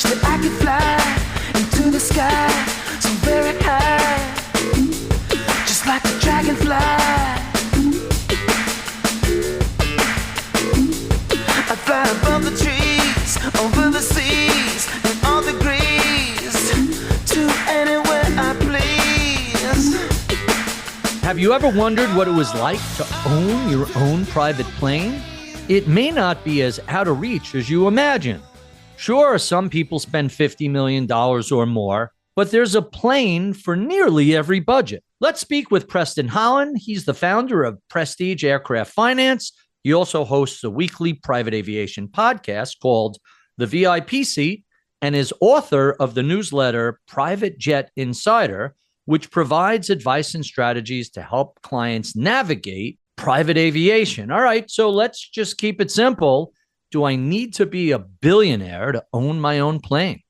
wish that I could fly into the sky so very high, just like a dragonfly. I fly above the trees, over the seas, and all degrees, to anywhere I please. Have you ever wondered what it was like to own your own private plane? It may not be as out of reach as you imagine. Sure, some people spend $50 million or more, but there's a plane for nearly every budget. Let's speak with Preston Holland. He's the founder of Prestige Aircraft Finance. He also hosts a weekly private aviation podcast called The VIP Seat and is author of the newsletter Private Jet Insider, which provides advice and strategies to help clients navigate private aviation. All right, so let's just keep it simple. Do I need to be a billionaire to own my own plane?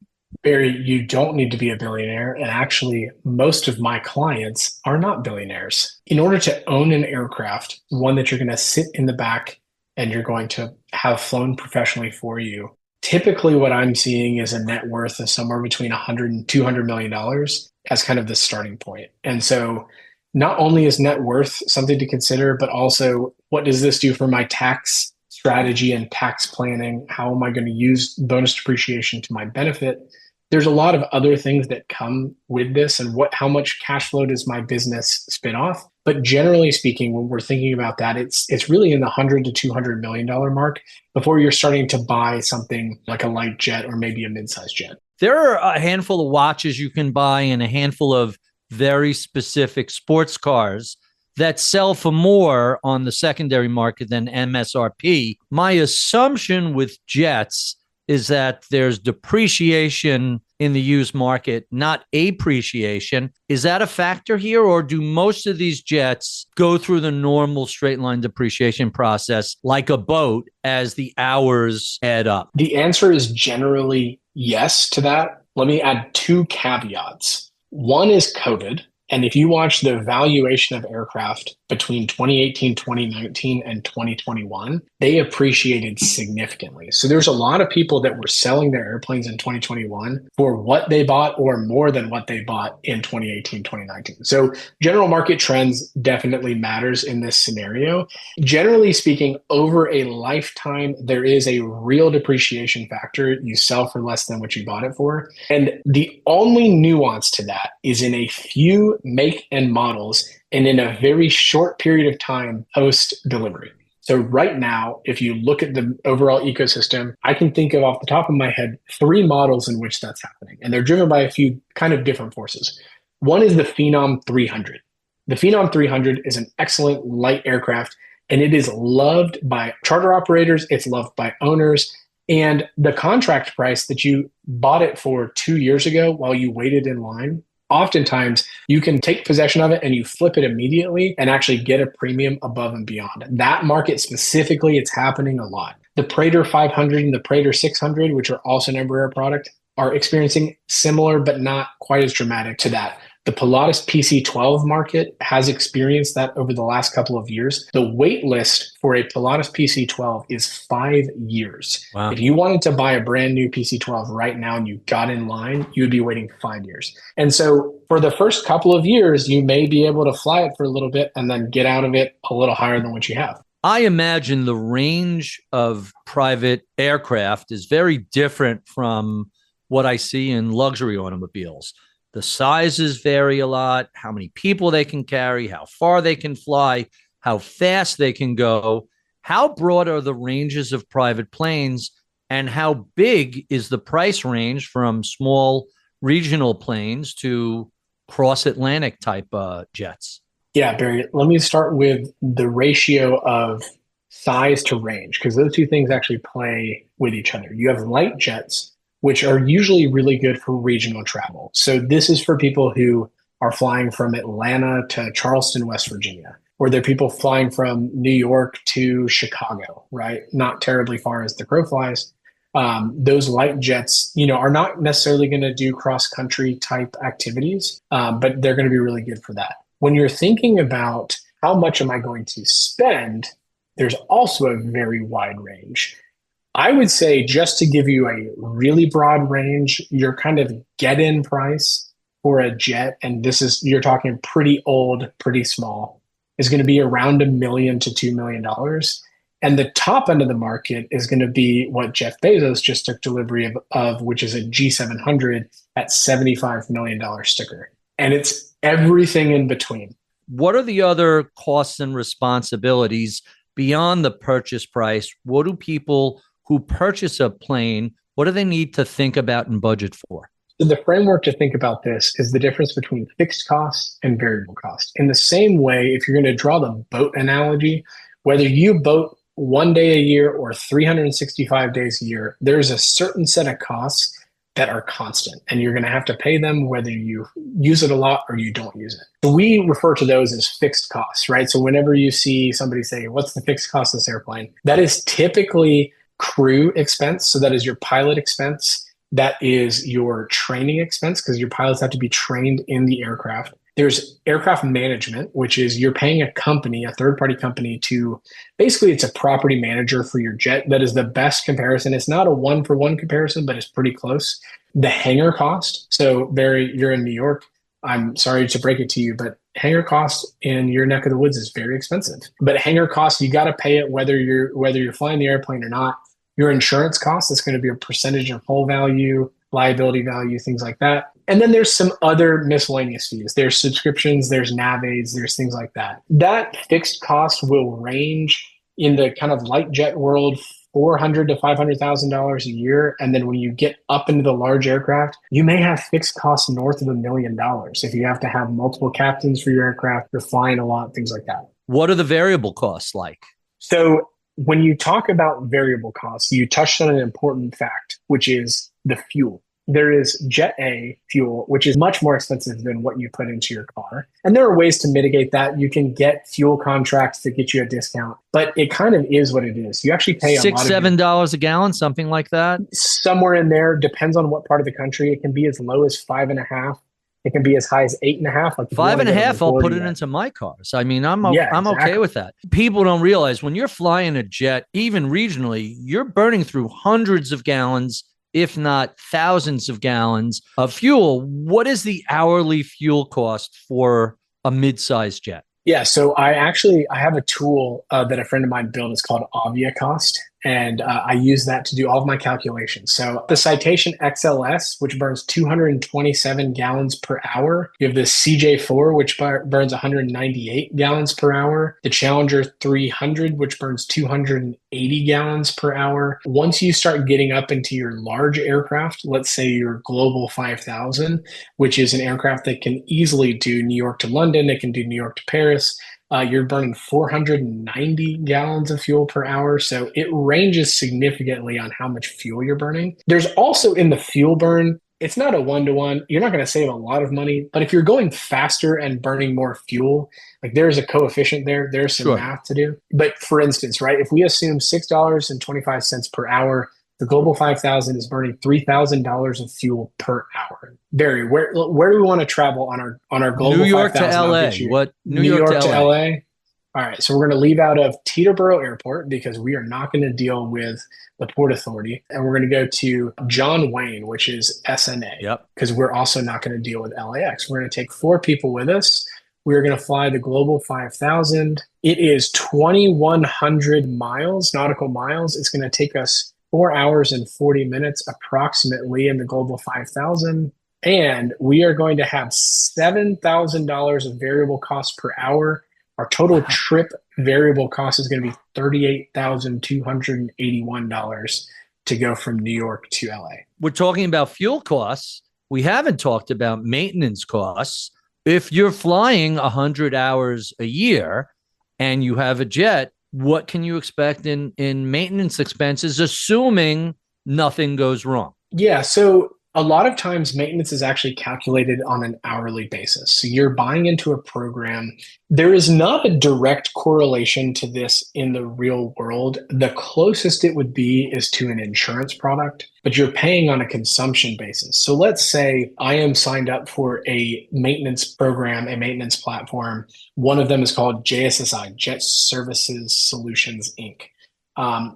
Barry, you don't need to be a billionaire. And actually, most of my clients are not billionaires. In order to own an aircraft, one that you're going to sit in the back and you're going to have flown professionally for you, typically what I'm seeing is a net worth of somewhere between $100 and $200 million as kind of the starting point. And so not only is net worth something to consider, but also what does this do for my tax strategy and tax planning? How am I going to use bonus depreciation to my benefit? There's a lot of other things that come with this and how much cash flow does my business spin off? But generally speaking, when we're thinking about that, it's really in the $100 to $200 million mark before you're starting to buy something like a light jet or maybe a mid-sized jet. There are a handful of watches you can buy and a handful of very specific sports cars that sell for more on the secondary market than MSRP. My assumption with jets is that there's depreciation in the used market, not appreciation. Is that a factor here, or do most of these jets go through the normal straight line depreciation process like a boat as the hours add up? The answer is generally yes to that. Let me add two caveats. One is COVID. And if you watch the valuation of aircraft between 2018, 2019, and 2021, they appreciated significantly. So there's a lot of people that were selling their airplanes in 2021 for what they bought or more than what they bought in 2018, 2019. So general market trends definitely matters in this scenario. Generally speaking, over a lifetime, there is a real depreciation factor. You sell for less than what you bought it for. And the only nuance to that is in a few make and models and in a very short period of time post delivery. So right now, if you look at the overall ecosystem, I can think of off the top of my head 3 models in which that's happening. And they're driven by a few kind of different forces. One is the Phenom 300. The Phenom 300 is an excellent light aircraft, and it is loved by charter operators. It's loved by owners. And the contract price that you bought it for 2 years ago while you waited in line, oftentimes you can take possession of it and you flip it immediately and actually get a premium above and beyond. That market specifically, it's happening a lot. The Praetor 500 and the Praetor 600, which are also an Embraer product, are experiencing similar but not quite as dramatic to that. The Pilatus PC-12 market has experienced that over the last couple of years. The wait list for a Pilatus PC-12 is 5 years. Wow. If you wanted to buy a brand new PC-12 right now and you got in line, you would be waiting 5 years. And so for the first couple of years, you may be able to fly it for a little bit and then get out of it a little higher than what you have. I imagine the range of private aircraft is very different from what I see in luxury automobiles. The sizes vary a lot, how many people they can carry, how far they can fly, how fast they can go. How broad are the ranges of private planes, and how big is the price range from small regional planes to cross-Atlantic type jets? Yeah, Barry, let me start with the ratio of size to range, because those two things actually play with each other. You have light jets, which are usually really good for regional travel. So this is for people who are flying from Atlanta to Charleston, West Virginia, or they're people flying from New York to Chicago, right? Not terribly far as the crow flies. Those light jets, are not necessarily going to do cross-country type activities, but they're going to be really good for that. When you're thinking about how much am I going to spend, there's also a very wide range. I would say, just to give you a really broad range, your kind of get in price for a jet, and this is, you're talking pretty old, pretty small, is going to be around $1 million to $2 million. And the top end of the market is going to be what Jeff Bezos just took delivery of, which is a G700 at $75 million sticker. And it's everything in between. What are the other costs and responsibilities beyond the purchase price? What do people who purchase a plane, what do they need to think about and budget for? So the framework to think about this is the difference between fixed costs and variable costs. In the same way, if you're going to draw the boat analogy, whether you boat 1 day a year or 365 days a year, there's a certain set of costs that are constant, and you're going to have to pay them whether you use it a lot or you don't use it. So we refer to those as fixed costs, right? So whenever you see somebody say, what's the fixed cost of this airplane? That is typically crew expense. So that is your pilot expense. That is your training expense, because your pilots have to be trained in the aircraft. There's aircraft management, which is you're paying a company, a third-party company, to basically, it's a property manager for your jet. That is the best comparison. It's not a one-for-one comparison, but it's pretty close. The hangar cost. So Barry, you're in New York. I'm sorry to break it to you, but hangar cost in your neck of the woods is very expensive. But hangar cost, you got to pay it whether you're flying the airplane or not. Your insurance cost is going to be a percentage of hull value, liability value, things like that. And then there's some other miscellaneous fees. There's subscriptions, there's nav aids, there's things like that. That fixed cost will range in the kind of light jet world, $400,000 to $500,000 a year. And then when you get up into the large aircraft, you may have fixed costs north of $1 million if you have to have multiple captains for your aircraft, you're flying a lot, things like that. What are the variable costs like? So when you talk about variable costs, you touched on an important fact, which is the fuel. There is Jet A fuel, which is much more expensive than what you put into your car. And there are ways to mitigate that. You can get fuel contracts to get you a discount, but it kind of is what it is. You actually pay $6-7 a gallon, something like that. Somewhere in there, depends on what part of the country. It can be as low as 5.5. It can be as high as 8.5. Like 5.5, I'll put it into my cars. I mean, I'm okay with that. People don't realize when you're flying a jet, even regionally, you're burning through hundreds of gallons, if not thousands of gallons of fuel. What is the hourly fuel cost for a mid-sized jet? Yeah, so I have a tool that a friend of mine built. It's called Aviacost, and I use that to do all of my calculations. So the Citation XLS, which burns 227 gallons per hour. You have the CJ4, which burns 198 gallons per hour. The Challenger 300, which burns 280 gallons per hour. Once you start getting up into your large aircraft, let's say your Global 5000, which is an aircraft that can easily do New York to London, it can do New York to Paris. You're burning 490 gallons of fuel per hour. So it ranges significantly on how much fuel you're burning. There's also in the fuel burn, it's not a one-to-one. You're not going to save a lot of money, but if you're going faster and burning more fuel, like there's a coefficient there, there's some math to do. But for instance, right, if we assume $6.25 per hour, the Global 5000 is burning $3,000 of fuel per hour. Barry, where do we want to travel on our Global 5000? New York to LA. What? New York to LA. All right, so we're going to leave out of Teterboro Airport because we are not going to deal with the Port Authority, and we're going to go to John Wayne, which is SNA, because we're also not going to deal with LAX. We're going to take 4 people with us. We're going to fly the Global 5000. It is 2,100 miles, nautical miles. It's going to take us 4 hours and 40 minutes approximately in the Global 5000. And we are going to have $7,000 of variable costs per hour. Our total trip variable cost is going to be $38,281 to go from New York to LA. We're talking about fuel costs. We haven't talked about maintenance costs. If you're flying 100 hours a year and you have a jet, what can you expect in maintenance expenses, assuming nothing goes wrong? Yeah, so a lot of times maintenance is actually calculated on an hourly basis. So you're buying into a program. There is not a direct correlation to this in the real world. The closest it would be is to an insurance product, but you're paying on a consumption basis. So let's say I am signed up for a maintenance program, a maintenance platform. One of them is called JSSI, Jet Services Solutions, Inc.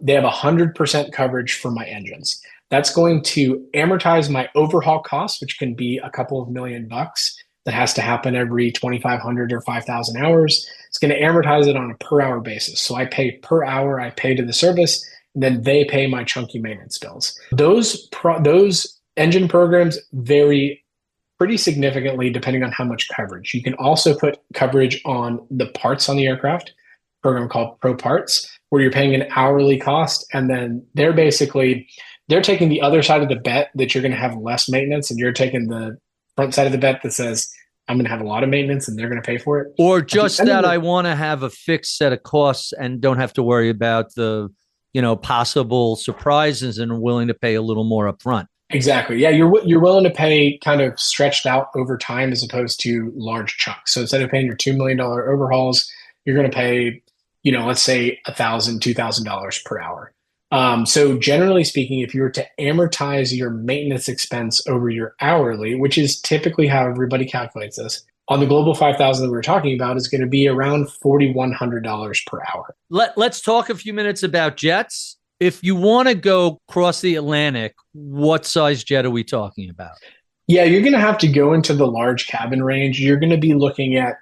They have 100% coverage for my engines. That's going to amortize my overhaul costs, which can be a couple of $1,000,000 that has to happen every 2,500 or 5,000 hours. It's going to amortize it on a per hour basis. So I pay per hour, I pay to the service, and then they pay my chunky maintenance bills. Those engine programs vary pretty significantly depending on how much coverage. You can also put coverage on the parts on the aircraft, a program called Pro Parts, where you're paying an hourly cost, and then they're taking the other side of the bet that you're going to have less maintenance, and you're taking the front side of the bet that says I'm going to have a lot of maintenance and they're going to pay for it. Or just that I want to have a fixed set of costs and don't have to worry about the, possible surprises and are willing to pay a little more upfront. Exactly. Yeah, you're willing to pay kind of stretched out over time as opposed to large chunks. So instead of paying your $2 million overhauls, you're going to pay, let's say $1,000, $2,000 per hour. So generally speaking, if you were to amortize your maintenance expense over your hourly, which is typically how everybody calculates this, on the Global 5,000 that we were talking about is going to be around $4,100 per hour. Let's talk a few minutes about jets. If you want to go across the Atlantic, what size jet are we talking about? Yeah, you're going to have to go into the large cabin range. You're going to be looking at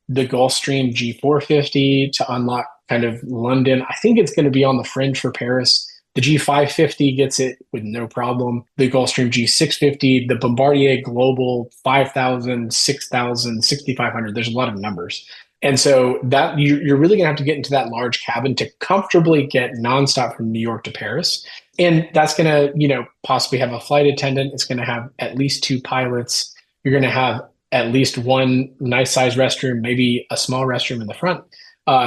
the Gulfstream G450 to unlock kind of London. I think it's going to be on the fringe for Paris. The G550 gets it with no problem. The Gulfstream G650, the Bombardier Global 5,000, 6,000, 6,500. There's a lot of numbers. And so that you're really going to have to get into that large cabin to comfortably get nonstop from New York to Paris. And that's going to, possibly have a flight attendant. It's going to have at least 2 pilots. You're going to have at least one nice size restroom, maybe a small restroom in the front.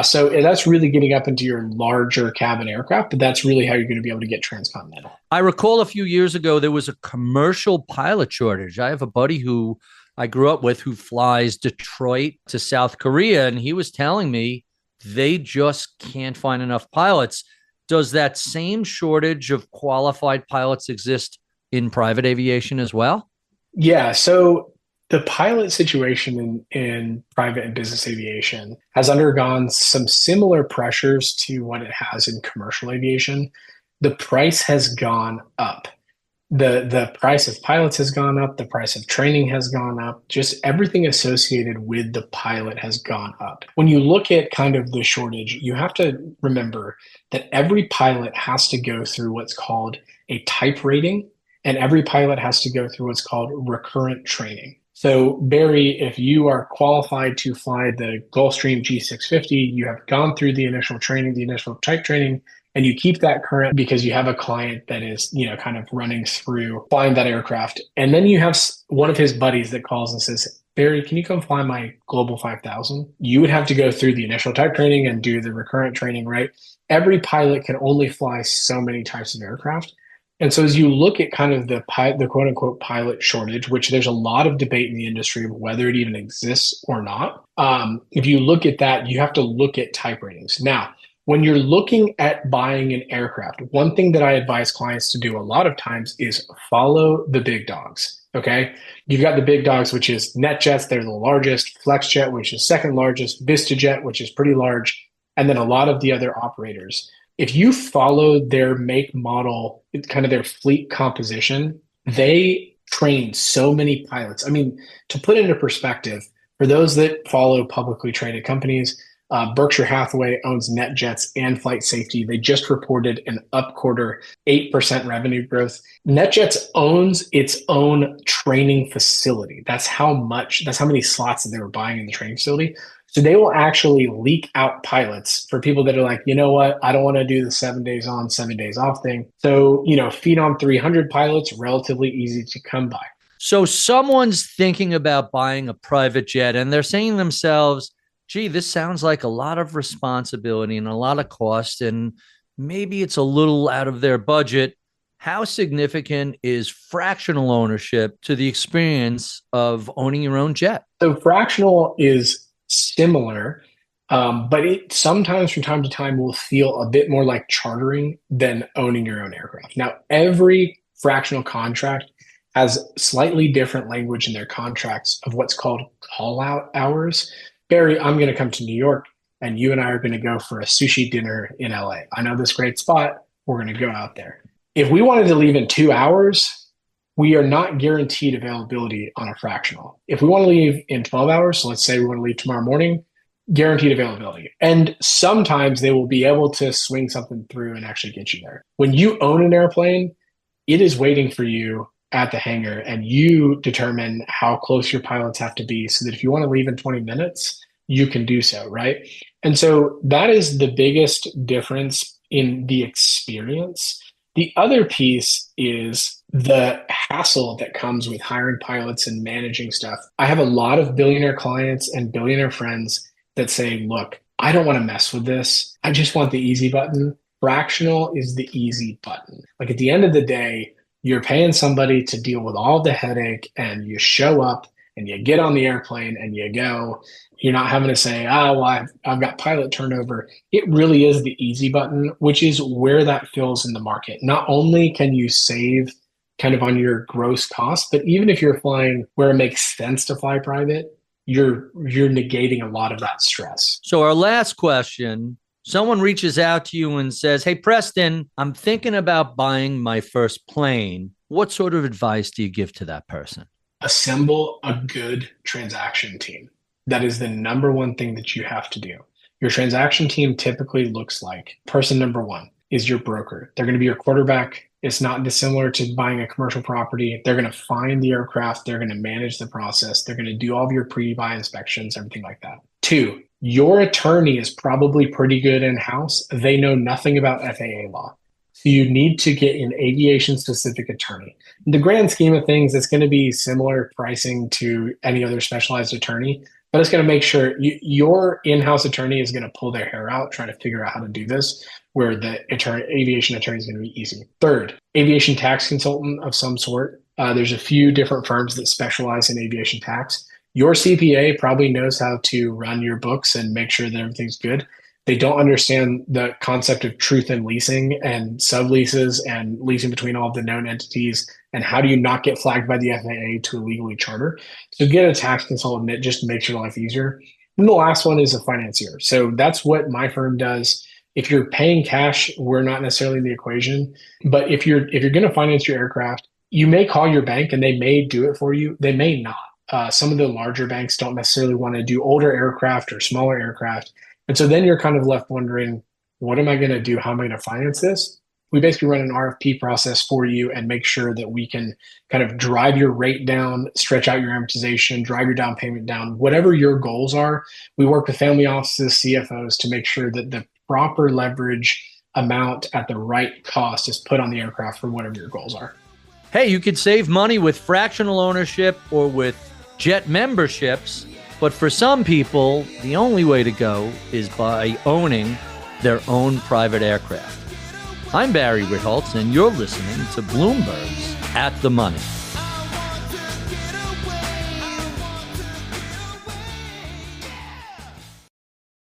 So that's really getting up into your larger cabin aircraft, but that's really how you're going to be able to get transcontinental. I recall a few years ago, there was a commercial pilot shortage. I have a buddy who I grew up with who flies Detroit to South Korea, and he was telling me they just can't find enough pilots. Does that same shortage of qualified pilots exist in private aviation as well? Yeah. So the pilot situation in private and business aviation has undergone some similar pressures to what it has in commercial aviation. The price has gone up. The price of pilots has gone up. The price of training has gone up. Just everything associated with the pilot has gone up. When you look at kind of the shortage, you have to remember that every pilot has to go through what's called a type rating, and every pilot has to go through what's called recurrent training. So Barry, if you are qualified to fly the Gulfstream G650, you have gone through the initial training, the initial type training, and you keep that current because you have a client that is, kind of running through flying that aircraft. And then you have one of his buddies that calls and says, Barry, can you come fly my Global 5,000? You would have to go through the initial type training and do the recurrent training, right? Every pilot can only fly so many types of aircraft. And so as you look at kind of the quote unquote pilot shortage, which there's a lot of debate in the industry of whether it even exists or not. If you look at that, you have to look at type ratings. Now, when you're looking at buying an aircraft, one thing that I advise clients to do a lot of times is follow the big dogs. Okay. You've got the big dogs, which is NetJets. They're the largest. FlexJet, which is second largest. VistaJet, which is pretty large. And then a lot of the other operators. If you follow their make model, kind of their fleet composition, they train so many pilots. I mean, to put into perspective, for those that follow publicly traded companies, Berkshire Hathaway owns NetJets and Flight Safety. They just reported an up quarter 8% revenue growth. NetJets owns its own training facility. That's how many slots that they were buying in the training facility. So they will actually leak out pilots for people that are like, you know what, I don't want to do the 7 days on, 7 days off thing. So, feed on 300 pilots, relatively easy to come by. So someone's thinking about buying a private jet and they're saying to themselves, gee, this sounds like a lot of responsibility and a lot of cost, and maybe it's a little out of their budget. How significant is fractional ownership to the experience of owning your own jet? So fractional is similar, but it sometimes from time to time will feel a bit more like chartering than owning your own aircraft. Now, every fractional contract has slightly different language in their contracts of what's called call out hours. Barry, I'm going to come to New York. and you and I are going to go for a sushi dinner in LA. I know this great spot. We're going to go out there. If we wanted to leave in 2 hours, we are not guaranteed availability on a fractional. If we want to leave in 12 hours, so let's say we want to leave tomorrow morning, guaranteed availability. And sometimes they will be able to swing something through and actually get you there. When you own an airplane, it is waiting for you at the hangar, and you determine how close your pilots have to be so that if you want to leave in 20 minutes, you can do so, right? And so that is the biggest difference in the experience. The other piece is the hassle that comes with hiring pilots and managing stuff. I have a lot of billionaire clients and billionaire friends that say, look, I don't want to mess with this. I just want the easy button. Fractional is the easy button. Like at the end of the day, you're paying somebody to deal with all the headache, and you show up and you get on the airplane and you go. You're not having to say, well, I've got pilot turnover. It really is the easy button, which is where that fills in the market. Not only can you save kind of on your gross cost, but even if you're flying where it makes sense to fly private, you're negating a lot of that stress. So our last question, someone reaches out to you and says, hey, Preston, I'm thinking about buying my first plane. What sort of advice do you give to that person? Assemble a good transaction team. That is the number one thing that you have to do. Your transaction team typically looks like person number one is your broker. They're going to be your quarterback. It's not dissimilar to buying a commercial property. They're going to find the aircraft. They're going to manage the process. They're going to do all of your pre-buy inspections, everything like that. 2, your attorney is probably pretty good in-house. They know nothing about FAA law. So you need to get an aviation-specific attorney. In the grand scheme of things, it's going to be similar pricing to any other specialized attorney, but it's going to make sure your in-house attorney is going to pull their hair out trying to figure out how to do this, where the aviation attorney is going to be easy. 3rd, aviation tax consultant of some sort. There's a few different firms that specialize in aviation tax. Your CPA probably knows how to run your books and make sure that everything's good. They don't understand the concept of truth in leasing and subleases and leasing between all of the known entities, and how do you not get flagged by the FAA to illegally charter. So get a tax consultant that just makes your life easier. And the last one is a financier. So that's what my firm does. If you're paying cash, we're not necessarily in the equation. But if you're going to finance your aircraft, you may call your bank and they may do it for you. They may not. Some of the larger banks don't necessarily want to do older aircraft or smaller aircraft. And so then you're kind of left wondering, what am I going to do? How am I going to finance this? We basically run an RFP process for you and make sure that we can kind of drive your rate down, stretch out your amortization, drive your down payment down, whatever your goals are. We work with family offices, CFOs to make sure that the proper leverage amount at the right cost is put on the aircraft for whatever your goals are. Hey, you could save money with fractional ownership or with jet memberships. But for some people, the only way to go is by owning their own private aircraft. I'm Barry Ritholtz, and you're listening to Bloomberg's At the Money.